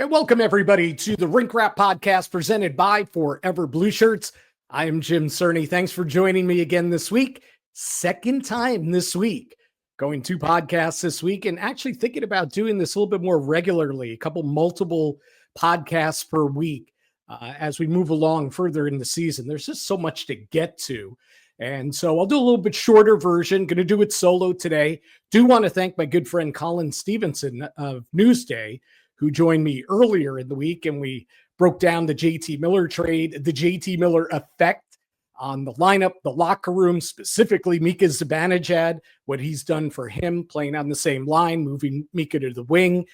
And welcome everybody to the Rink Rap Podcast presented by Forever Blueshirts. I am Jim Cerny. Thanks for joining me again this week. Second time this week. Going 2 podcasts this week and actually thinking about doing this a little bit more regularly, multiple podcasts per week as we move along further in the season. There's just so much to get to. And so I'll do a little bit shorter version. Going to do it solo today. Do want to thank my good friend Colin Stevenson of Newsday, who joined me earlier in the week, and we broke down the JT Miller trade, the JT Miller effect on the lineup, the locker room, specifically Mika Zibanejad, what he's done for him, playing on the same line, moving Mika to the wing.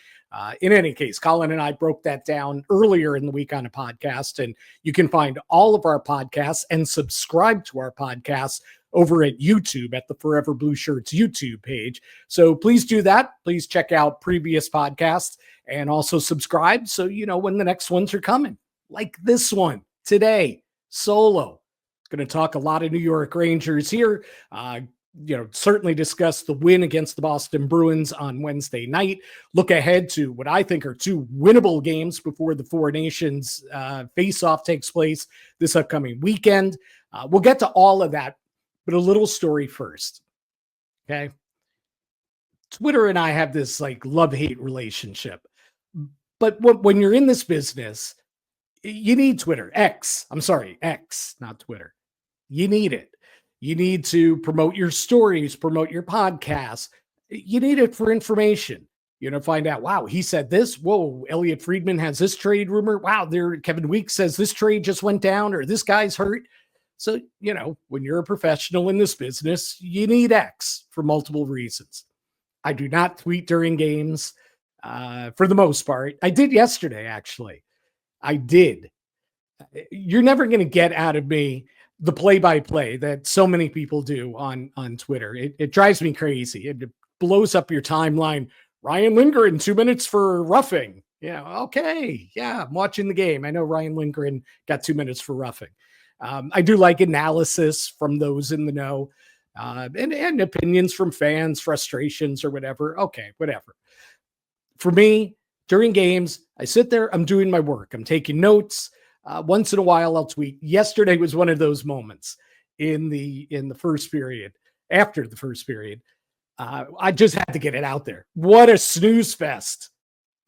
In any case, Colin and I broke that down earlier in the week on a podcast, and you can find all of our podcasts and subscribe to our podcasts over at YouTube at the Forever Blueshirts YouTube page. So please do that. Please check out previous podcasts and also subscribe so you know when the next ones are coming, like this one today, solo. Going to talk a lot of New York Rangers here. Certainly discuss the win against the Boston Bruins on Wednesday night. Look ahead to what I think are 2 winnable games before the Four Nations face-off takes place this upcoming weekend. We'll get to all of that, but a little story first. Okay. Twitter and I have this love-hate relationship. But when you're in this business, you need Twitter. X, not Twitter. You need it. You need to promote your stories, promote your podcasts. You need it for information. Find out, wow, he said this. Whoa, Elliot Friedman has this trade rumor. Wow, Kevin Weeks says this trade just went down or this guy's hurt. So, when you're a professional in this business, you need X for multiple reasons. I do not tweet during games for the most part. I did yesterday, actually. I did. You're never going to get out of me the play-by-play that so many people do on Twitter. It drives me crazy. It blows up your timeline. Ryan Lindgren, 2 minutes for roughing. Okay. Yeah, I'm watching the game. I know Ryan Lindgren got 2 minutes for roughing. I do like analysis from those in the know and opinions from fans, frustrations or whatever. Okay, whatever. For me, during games, I sit there, I'm doing my work. I'm taking notes. Once in a while, I'll tweet. Yesterday was one of those moments in the first period, after the first period. I just had to get it out there. What a snooze fest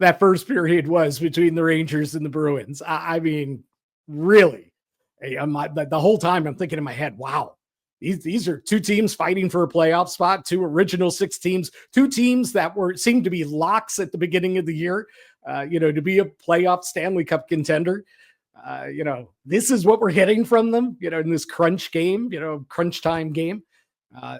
that first period was between the Rangers and the Bruins. I mean, really, the whole time I'm thinking in my head, wow, these are 2 teams fighting for a playoff spot, 2 original 6 teams, 2 teams that seemed to be locks at the beginning of the year, to be a playoff Stanley Cup contender. This is what we're getting from them, in this crunch game, crunch time game.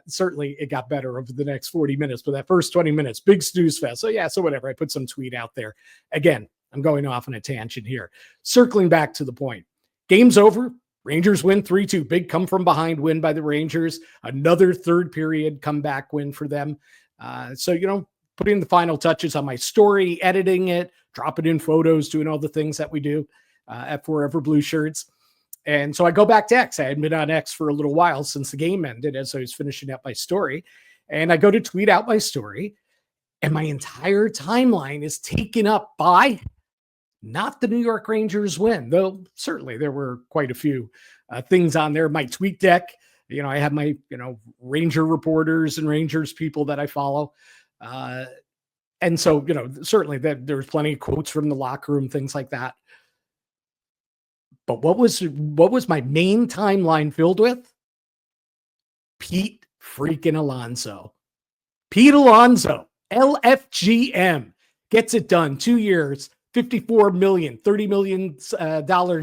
Certainly it got better over the next 40 minutes, but that first 20 minutes, big snooze fest. So whatever. I put some tweet out there. Again, I'm going off on a tangent here. Circling back to the point. Game's over. Rangers win 3-2. Big come from behind win by the Rangers. Another third period comeback win for them. Putting the final touches on my story, editing it, dropping in photos, doing all the things that we do at Forever Blueshirts. And so I go back to X. I hadn't been on X for a little while since the game ended as I was finishing up my story. And I go to tweet out my story, and my entire timeline is taken up by not the New York Rangers win, though certainly there were quite a few things on there. My tweet deck, I have my, Ranger reporters and Rangers people that I follow. And so, certainly there's plenty of quotes from the locker room, things like that. But what was my main timeline filled with? Pete freaking Alonso. Pete Alonso, LFGM, gets it done. 2 years, $54 million, $30 million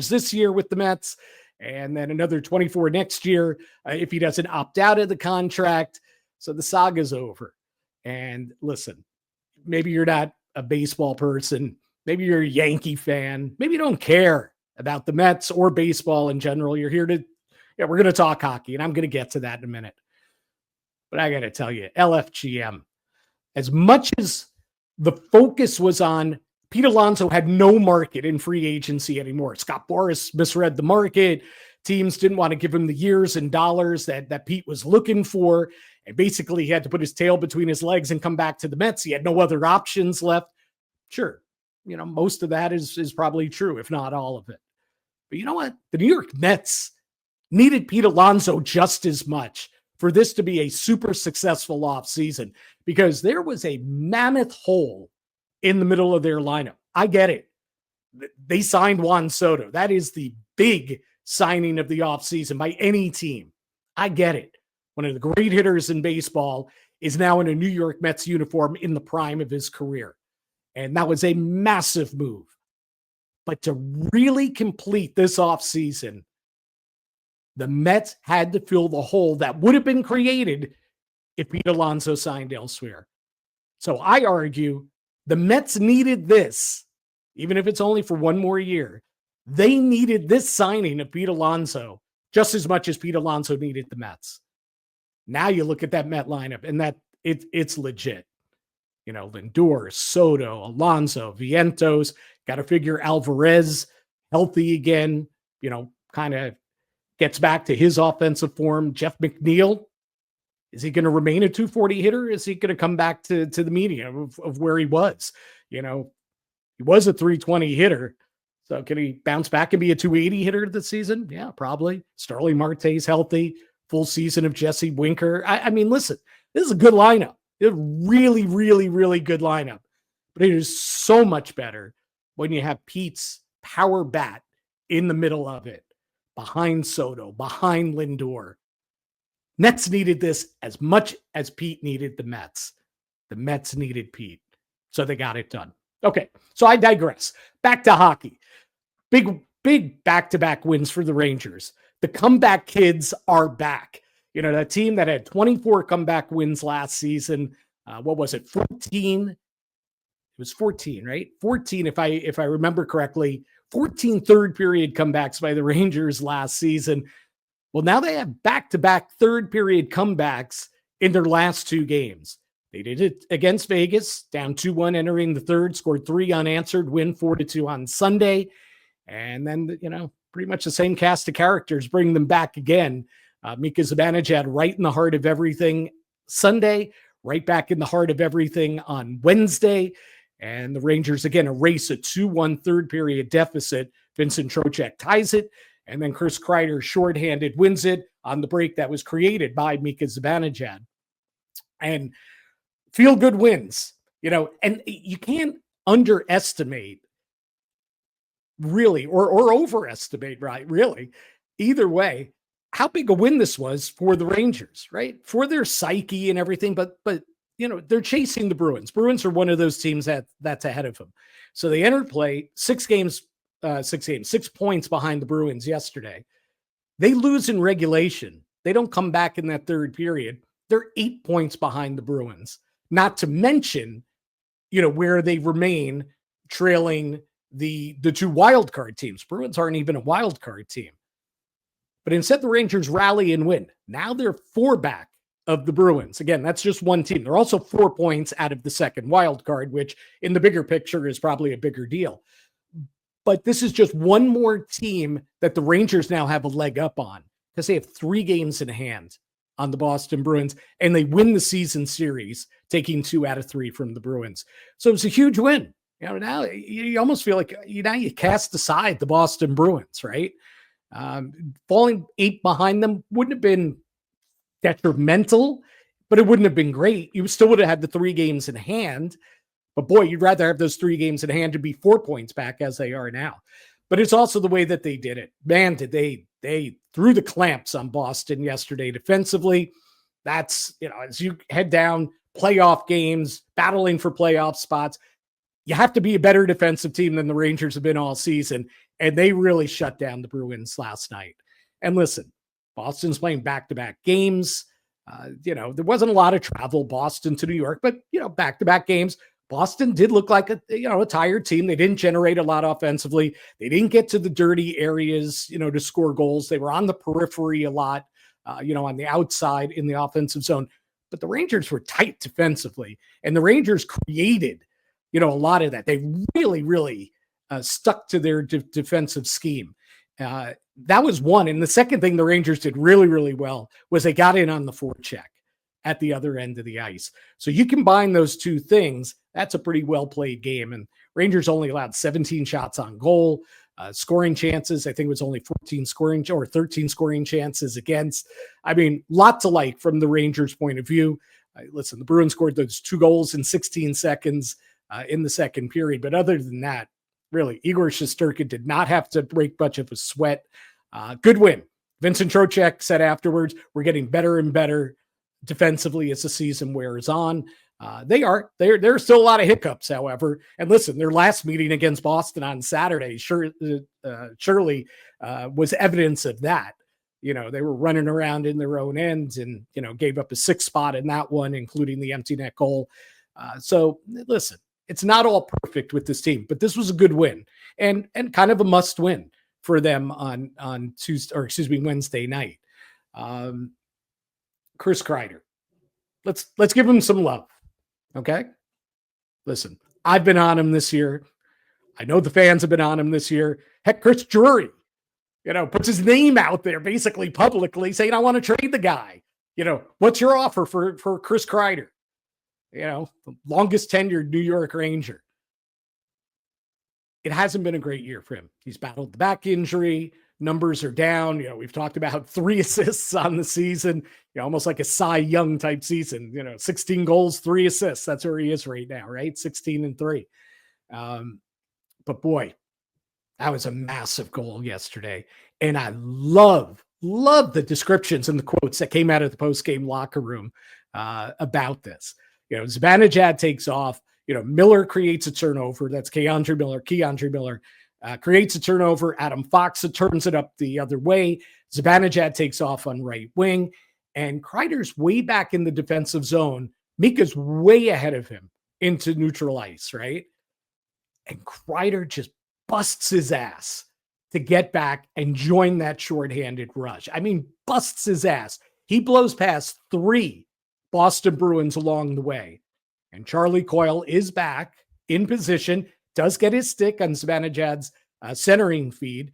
this year with the Mets, and then another 24 next year if he doesn't opt out of the contract. So the saga's over. And listen, maybe you're not a baseball person. Maybe you're a Yankee fan. Maybe you don't care about the Mets or baseball in general. You're here we're going to talk hockey, and I'm going to get to that in a minute. But I got to tell you, LFGM, as much as the focus was on Pete Alonso had no market in free agency anymore. Scott Boras misread the market. Teams didn't want to give him the years and dollars that Pete was looking for. And basically he had to put his tail between his legs and come back to the Mets. He had no other options left. Sure, most of that is probably true, if not all of it. But you know what? The New York Mets needed Pete Alonso just as much for this to be a super successful offseason, because there was a mammoth hole in the middle of their lineup. I get it. They signed Juan Soto. That is the big signing of the offseason by any team. I get it. One of the great hitters in baseball is now in a New York Mets uniform in the prime of his career. And that was a massive move. But to really complete this offseason, the Mets had to fill the hole that would have been created if Pete Alonso signed elsewhere. So I argue the Mets needed this, even if it's only for one more year. They needed this signing of Pete Alonso just as much as Pete Alonso needed the Mets. Now you look at that Met lineup, and it's legit. Lindor, Soto, Alonso, Vientos, got to figure Alvarez healthy again, kind of gets back to his offensive form. Jeff McNeil, is he going to remain a 240 hitter? Is he going to come back to the median of where he was? He was a 320 hitter. So can he bounce back and be a 280 hitter this season? Yeah, probably. Starling Marte's healthy. Full season of Jesse Winker. I mean, listen, this is a good lineup. It's a really, really, really good lineup. But it is so much better when you have Pete's power bat in the middle of it, behind Soto, behind Lindor. Mets needed this as much as Pete needed the Mets. The Mets needed Pete. So they got it done. Okay, so I digress. Back to hockey. Big back-to-back wins for the Rangers. The comeback kids are back. That team that had 24 comeback wins last season. What was it? 14. It was 14, right? 14, if I remember correctly. 14 third period comebacks by the Rangers last season. Well, now they have back-to-back third period comebacks in their last two games. They did it against Vegas, down 2-1 entering the third, scored 3 unanswered, win 4-2 on Sunday. And then, pretty much the same cast of characters bring them back again. Mika Zibanejad right in the heart of everything Sunday, right back in the heart of everything on Wednesday. And the Rangers, again, erase a 2-1 third period deficit. Vincent Trocheck ties it. And then Chris Kreider, shorthanded, wins it on the break that was created by Mika Zibanejad. And feel good wins, and you can't underestimate really, or overestimate, right? Really, either way, how big a win this was for the Rangers, right? For their psyche and everything. But they're chasing the Bruins. Bruins are one of those teams that's ahead of them. So they entered play 6 points behind the Bruins yesterday. They lose in regulation. They don't come back in that third period. They're 8 points behind the Bruins. Not to mention, where they remain trailing the 2 wild card teams. Bruins aren't even a wild card team. But instead, the Rangers rally and win. Now they're 4 back of the Bruins. Again, that's just one team. They're also 4 points out of the second wild card, which in the bigger picture is probably a bigger deal. But this is just one more team that the Rangers now have a leg up on, because they have 3 games in hand on the Boston Bruins, and they win the season series, taking 2 out of 3 from the Bruins. So it's a huge win. Now you almost feel like you cast aside the Boston Bruins, right? Falling 8 behind them wouldn't have been detrimental, but it wouldn't have been great. You still would have had the 3 games in hand, but boy, you'd rather have those 3 games in hand to be 4 points back as they are now. But it's also the way that they did it. Man, did they threw the clamps on Boston yesterday defensively. That's, as you head down playoff games, battling for playoff spots, you have to be a better defensive team than the Rangers have been all season. And they really shut down the Bruins last night. And listen, Boston's playing back-to-back games. There wasn't a lot of travel, Boston to New York, but, back-to-back games. Boston did look like a tired team. They didn't generate a lot offensively. They didn't get to the dirty areas, to score goals. They were on the periphery a lot, on the outside in the offensive zone. But the Rangers were tight defensively, and the Rangers created, a lot of that. They really, really stuck to their defensive scheme. That was one. And the second thing the Rangers did really, really well was they got in on the forecheck. at the other end of the ice. So you combine those two things, that's a pretty well-played game. And Rangers only allowed 17 shots on goal. Scoring chances, I think it was only 14 scoring or 13 scoring chances against. I mean, lot to like from the Rangers' point of view. Listen, the Bruins scored those 2 goals in 16 seconds in the second period. But other than that, really, Igor Shesterkin did not have to break much of a sweat. Good win. Vincent Trocheck said afterwards, we're getting better and better defensively as the season wears on. There are still a lot of hiccups, however. And listen, their last meeting against Boston on Saturday surely was evidence of that. You know, they were running around in their own ends and, you know, gave up a 6th spot in that one, including the empty net goal. So listen, it's not all perfect with this team, but this was a good win and kind of a must win for them on Wednesday night. Chris Kreider. Let's give him some love. Okay. Listen, I've been on him this year. I know the fans have been on him this year. Heck, Chris Drury, you know, puts his name out there basically publicly saying, I want to trade the guy. You know, what's your offer for Chris Kreider? You know, the longest tenured New York Ranger. It hasn't been a great year for him. He's battled the back injury. Numbers are down. You know, we've talked about 3 assists on the season, you know, almost like a Cy Young type season, you know, 16 goals, 3 assists. That's where he is right now, right? 16 and 3. But boy, that was a massive goal yesterday. And I love the descriptions and the quotes that came out of the post-game locker room about this. You know, Zibanejad takes off. You know, Miller creates a turnover. That's Keandre Miller. Creates a turnover. Adam Fox turns it up the other way. Zibanejad takes off on right wing. And Kreider's way back in the defensive zone. Mika's way ahead of him into neutral ice, right? And Kreider just busts his ass to get back and join that shorthanded rush. I mean, busts his ass. He blows past 3 Boston Bruins along the way. And Charlie Coyle is back in position, does get his stick on Zibanejad's centering feed.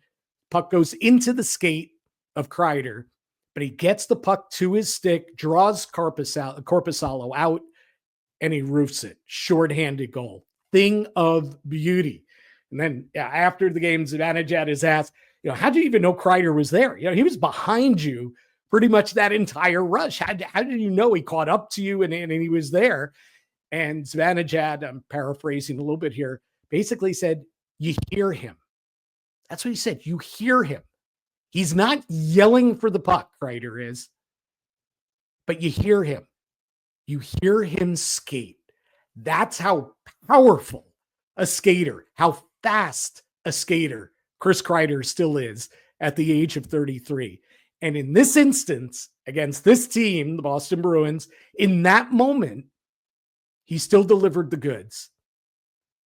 Puck goes into the skate of Kreider, but he gets the puck to his stick, draws Korpisalo out, and he roofs it. Shorthanded goal. Thing of beauty. And then after the game, Zibanejad is asked, you know, how do you even know Kreider was there? You know, he was behind you pretty much that entire rush. How did you know he caught up to you and he was there? And Zibanejad, I'm paraphrasing a little bit here, basically said, you hear him. That's what he said. You hear him. He's not yelling for the puck, Kreider is, but you hear him. You hear him skate. That's how powerful a skater, how fast a skater Chris Kreider still is at the age of 33. And in this instance, against this team, the Boston Bruins, in that moment, he still delivered the goods.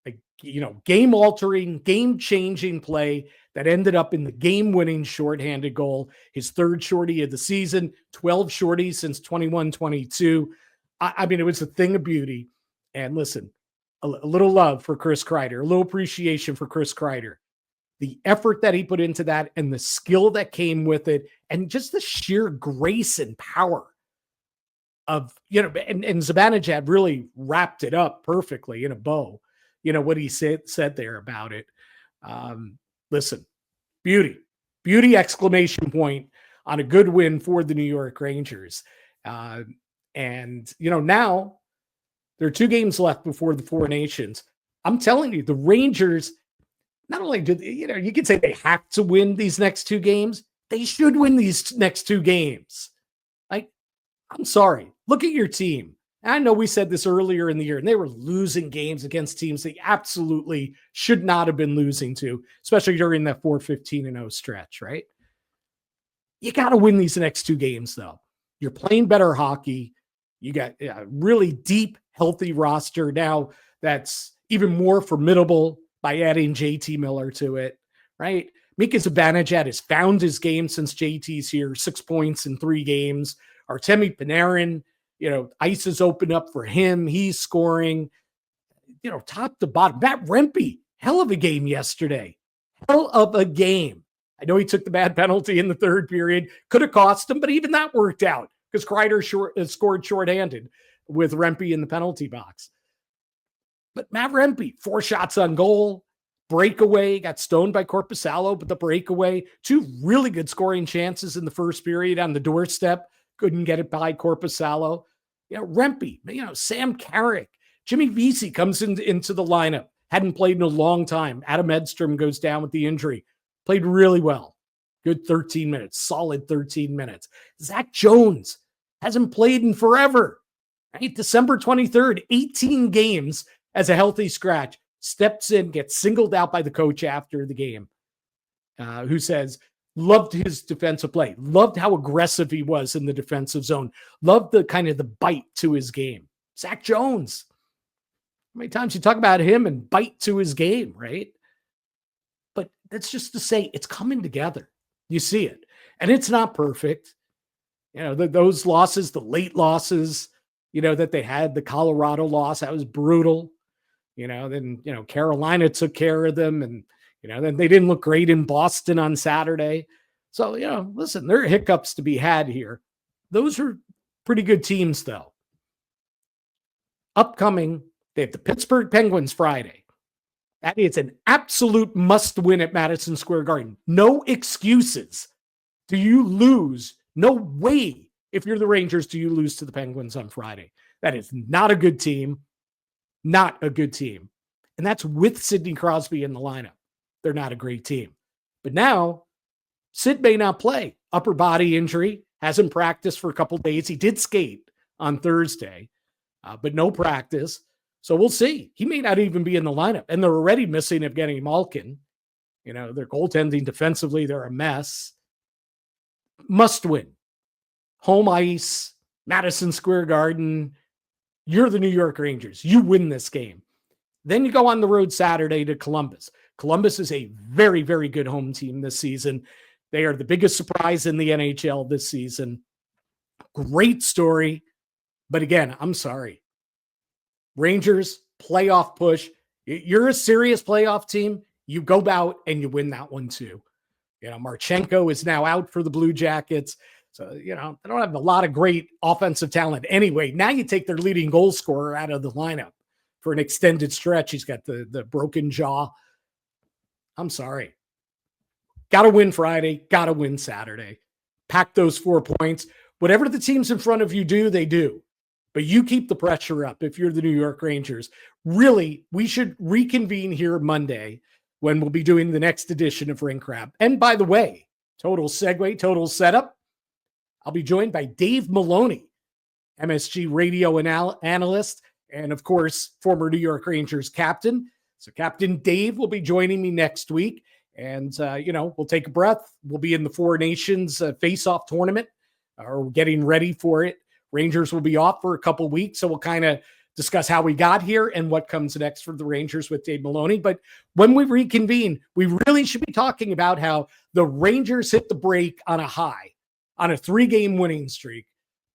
Like, you know, game-altering, game-changing play that ended up in the game-winning shorthanded goal, his 3rd shorty of the season, 12 shorties since 21-22. I mean, it was a thing of beauty. And listen, a little love for Chris Kreider, a little appreciation for Chris Kreider. The effort that he put into that and the skill that came with it and just the sheer grace and power of, you know, and Zibanejad really wrapped it up perfectly in a bow. You know, what he said there about it. Listen, beauty exclamation point on a good win for the New York Rangers. And, you know, now there are 2 games left before the Four Nations. I'm telling you, the Rangers, not only do they, you know, you could say they have to win these next 2 games. They should win these next 2 games. Like, I'm sorry. Look at your team. I know we said this earlier in the year, and they were losing games against teams they absolutely should not have been losing to, especially during that 4-15-0 stretch, right? You got to win these next 2 games, though. You're playing better hockey. You got a really deep, healthy roster now that's even more formidable by adding JT Miller to it, right? Mika Zibanejad has found his game since JT's here, 6 points in 3 games. Artemi Panarin, you know, ice is open up for him. He's scoring, you know, top to bottom. Matt Rempe, hell of a game yesterday. Hell of a game. I know he took the bad penalty in the 3rd period. Could have cost him, but even that worked out because Kreider scored shorthanded with Rempe in the penalty box. But Matt Rempe, 4 shots on goal, breakaway, got stoned by Korpisalo, but the breakaway, 2 really good scoring chances in the first period on the doorstep, couldn't get it by Korpisalo. Rempe, Sam Carrick, Jimmy Vesey comes into the lineup, hadn't played in a long time. Adam Edstrom goes down with the injury, played really well. Good 13 minutes, solid 13 minutes. Zach Jones hasn't played in forever, right? December 23rd, 18 games as a healthy scratch, steps in, gets singled out by the coach after the game, who says, loved his defensive play, loved how aggressive he was in the defensive zone, loved the kind of the bite to his game. Zach Jones, how many times you talk about him and bite to his game, right? But that's just to say it's coming together. You see it. And it's not perfect. Those losses, the late losses, that they had, the Colorado loss, that was brutal. Then, Carolina took care of them, and, then they didn't look great in Boston on Saturday. So, listen, there are hiccups to be had here. Those are pretty good teams, though. Upcoming, they have the Pittsburgh Penguins Friday. That is an absolute must win at Madison Square Garden. No excuses. Do you lose? No way, if you're the Rangers, do you lose to the Penguins on Friday. That is not a good team. Not a good team. And that's with Sidney Crosby in the lineup. They're not a great team. But now, Sid may not play. Upper body injury. Hasn't practiced for a couple days. He did skate on Thursday, but no practice. So we'll see. He may not even be in the lineup. And they're already missing Evgeny Malkin. Their goaltending defensively, they're a mess. Must win. Home ice, Madison Square Garden. You're the New York Rangers. You win this game. Then you go on the road Saturday to Columbus. Columbus is a very, very good home team this season. They are the biggest surprise in the NHL this season. Great story. But again, I'm sorry. Rangers, playoff push. You're a serious playoff team. You go out and you win that one too. Marchenko is now out for the Blue Jackets. So, they don't have a lot of great offensive talent anyway. Now you take their leading goal scorer out of the lineup for an extended stretch. He's got the broken jaw. I'm sorry. Got to win Friday. Got to win Saturday. Pack those 4 points. Whatever the teams in front of you do, they do. But you keep the pressure up if you're the New York Rangers. Really, we should reconvene here Monday when we'll be doing the next edition of Rink Wrap. And by the way, total segue, total setup. I'll be joined by Dave Maloney, MSG radio analyst, and of course, former New York Rangers captain. So Captain Dave will be joining me next week. And, we'll take a breath. We'll be in the Four Nations face-off tournament, or getting ready for it. Rangers will be off for a couple weeks. So we'll kind of discuss how we got here and what comes next for the Rangers with Dave Maloney. But when we reconvene, we really should be talking about how the Rangers hit the break on a high, on a 3-game winning streak,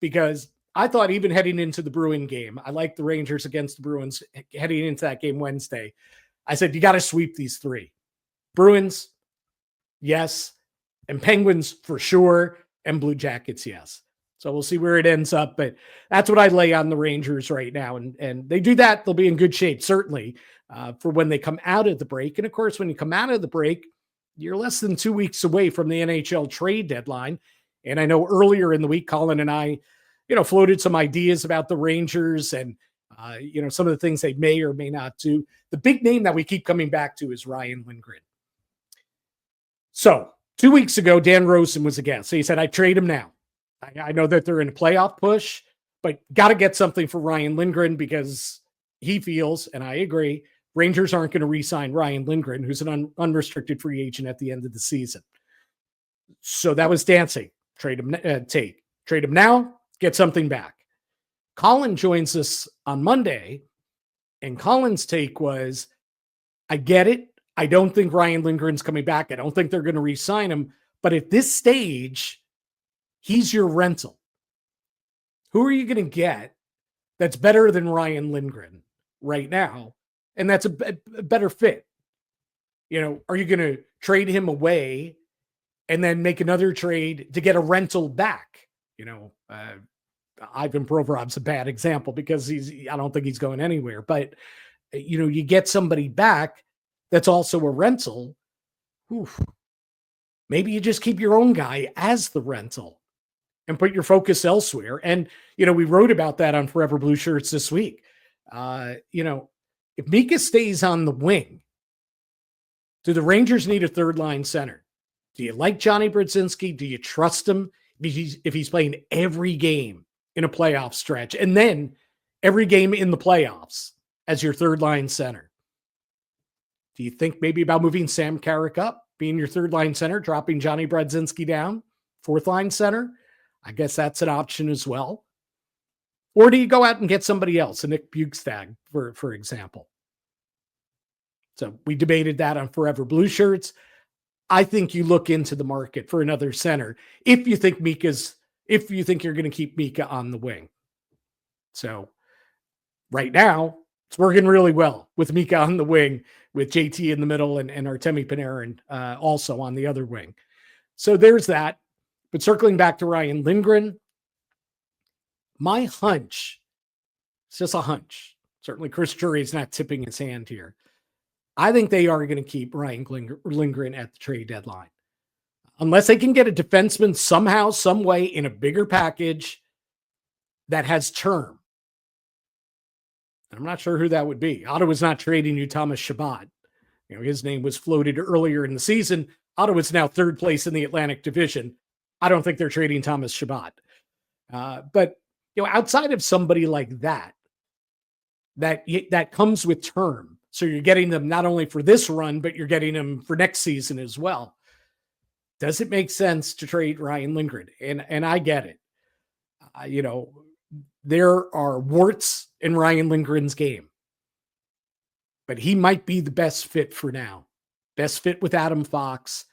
because I thought even heading into the Bruin game, I like the Rangers against the Bruins heading into that game Wednesday. I said, you got to sweep these 3. Bruins, yes. And Penguins for sure. And Blue Jackets, yes. So we'll see where it ends up. But that's what I lay on the Rangers right now. And they do that, they'll be in good shape, certainly, for when they come out of the break. And of course, when you come out of the break, you're less than 2 weeks away from the NHL trade deadline. And I know earlier in the week, Colin and I, floated some ideas about the Rangers and, some of the things they may or may not do. The big name that we keep coming back to is Ryan Lindgren. So 2 weeks ago, Dan Rosen was a guest. So he said, I trade him now. I know that they're in a playoff push, but got to get something for Ryan Lindgren because he feels, and I agree, Rangers aren't going to re-sign Ryan Lindgren, who's an unrestricted free agent at the end of the season. So that was dancing. Trade him now, get something back. Colin joins us on Monday, and Colin's take was, I get it. I don't think Ryan Lindgren's coming back. I don't think they're going to re-sign him. But at this stage, he's your rental. Who are you going to get that's better than Ryan Lindgren right now? And that's a better fit. Are you going to trade him away and then make another trade to get a rental back? Ivan Provorov's a bad example because I don't think he's going anywhere. But, you get somebody back that's also a rental. Oof, maybe you just keep your own guy as the rental and put your focus elsewhere. And, we wrote about that on Forever Blue Shirts this week. If Mika stays on the wing, do the Rangers need a third line center? Do you like Johnny Brodzinski? Do you trust him if he's playing every game in a playoff stretch and then every game in the playoffs as your third line center? Do you think maybe about moving Sam Carrick up, being your third line center, dropping Johnny Brodzinski down, fourth line center? I guess that's an option as well. Or do you go out and get somebody else, a Nick Bukestad, for example? So we debated that on Forever Blue Shirts. I think you look into the market for another center if you think you're going to keep Mika on the wing. So right now, it's working really well with Mika on the wing, with JT in the middle and Artemi Panarin also on the other wing. So there's that. But circling back to Ryan Lindgren, my hunch, it's just a hunch. Certainly Chris Drury is not tipping his hand here. I think they are going to keep Ryan Lindgren at the trade deadline. Unless they can get a defenseman somehow, some way in a bigger package that has term. I'm not sure who that would be. Ottawa's not trading you Thomas Chabot. His name was floated earlier in the season. Ottawa's now third place in the Atlantic Division. I don't think they're trading Thomas Chabot. But outside of somebody like that comes with term. So you're getting them not only for this run, but you're getting them for next season as well. Does it make sense to trade Ryan Lindgren? And I get it. There are warts in Ryan Lindgren's game, but he might be the best fit for now. Best fit with Adam Fox.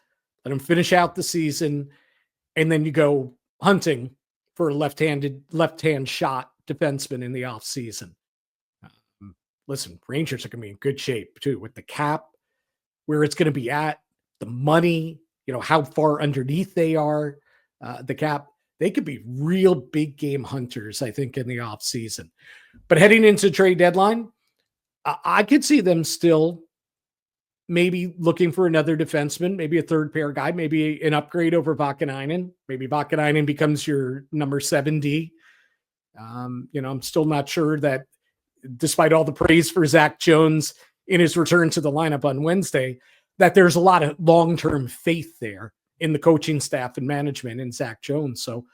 Let him finish out the season. And then you go hunting for a left-hand shot defenseman in the offseason. Listen, Rangers are going to be in good shape too with the cap, where it's going to be at, the money, how far underneath they are, the cap. They could be real big game hunters, I think, in the offseason. But heading into trade deadline, I could see them still maybe looking for another defenseman, maybe a third pair guy, maybe an upgrade over Vakanainen. Maybe Vakanainen becomes your number 7D. I'm still not sure that, despite all the praise for Zach Jones in his return to the lineup on Wednesday, that there's a lot of long-term faith there in the coaching staff and management in Zach Jones. So,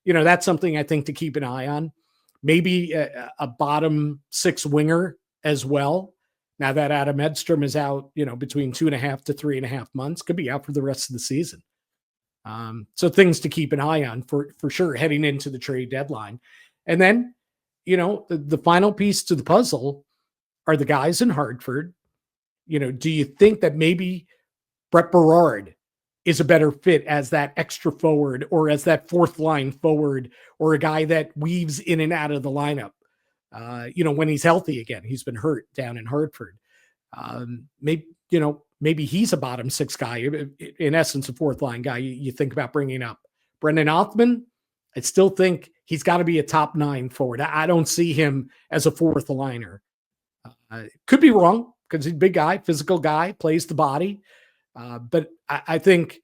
that's something I think to keep an eye on. Maybe a bottom six winger as well. Now that Adam Edstrom is out, between 2.5 to 3.5 months, could be out for the rest of the season. So things to keep an eye on for sure heading into the trade deadline. And then, the final piece to the puzzle are the guys in Hartford. Do you think that maybe Brett Berard is a better fit as that extra forward or as that fourth line forward or a guy that weaves in and out of the lineup? When he's healthy again, he's been hurt down in Hartford. Maybe he's a bottom six guy, in essence, a fourth line guy you think about bringing up. Brendan Othman, I still think he's got to be a top 9 forward. I don't see him as a fourth liner. Could be wrong because he's a big guy, physical guy, plays the body. But I think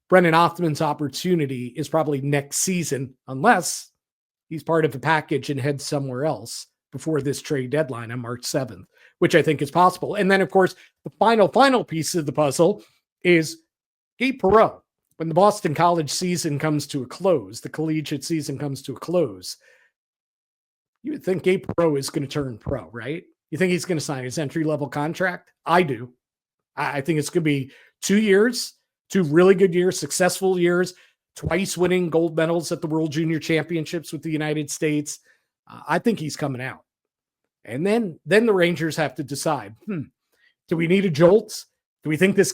Brendan Othman's opportunity is probably next season, unless he's part of a package and heads somewhere else before this trade deadline on March 7th, which I think is possible. And then, of course, the final piece of the puzzle is Gabe Perreault. When the Boston College season comes to a close, the collegiate season comes to a close, you would think Gabe Perreault is going to turn pro, right? You think he's going to sign his entry-level contract? I do. I think it's going to be 2 years, 2 really good years, successful years, twice winning gold medals at the World Junior Championships with the United States. I think he's coming out. And then the Rangers have to decide, do we need a jolt? Do we think this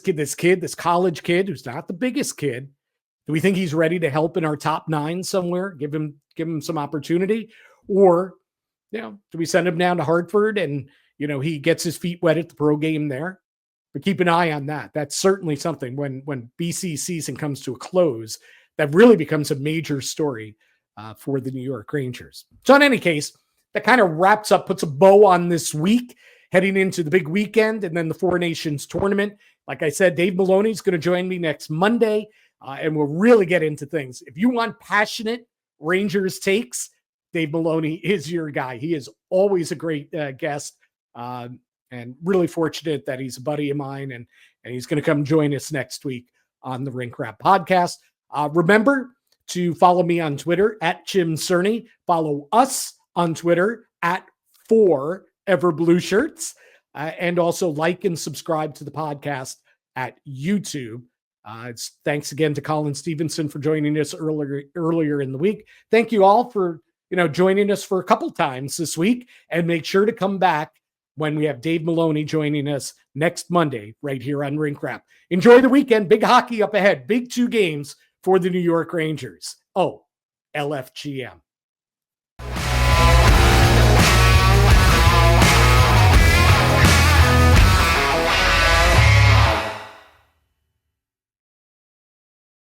college kid, who's not the biggest kid, do we think he's ready to help in our top 9 somewhere? Give him some opportunity? Or, do we send him down to Hartford and, he gets his feet wet at the pro game there? But keep an eye on that. That's certainly something when BC season comes to a close, that really becomes a major story for the New York Rangers. So in any case, that kind of wraps up, puts a bow on this week, heading into the big weekend and then the Four Nations tournament. Like I said, Dave Maloney is going to join me next Monday, and we'll really get into things. If you want passionate Rangers takes, Dave Maloney is your guy. He is always a great guest, and really fortunate that he's a buddy of mine, and he's going to come join us next week on the Rink Rap podcast. Remember to follow me on Twitter at Jim Cerny. Follow us on Twitter at Forever Blueshirts, and also like and subscribe to the podcast at YouTube. Thanks again to Colin Stevenson for joining us earlier in the week. Thank you all for joining us for a couple times this week, and make sure to come back when we have Dave Maloney joining us next Monday right here on Rink Rap. Enjoy the weekend. Big hockey up ahead. Big 2 games for the New York Rangers. Oh, LFGM.